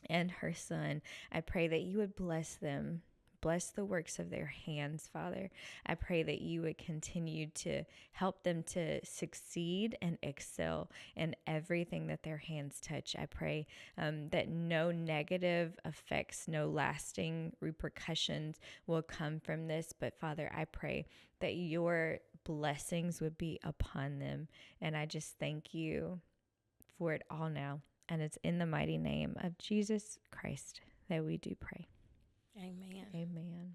and her son. I pray that you would bless them. Bless the works of their hands, Father. I pray that you would continue to help them to succeed and excel in everything that their hands touch. I pray that no negative effects, no lasting repercussions will come from this. But Father, I pray that your blessings would be upon them. And I just thank you for it all now. And it's in the mighty name of Jesus Christ that we do pray. Amen. Amen.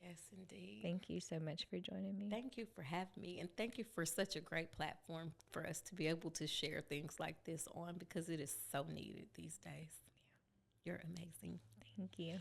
Yes, indeed. Thank you so much for joining me. Thank you for having me, and thank you for such a great platform for us to be able to share things like this on, because it is so needed these days. You're amazing. Thank you.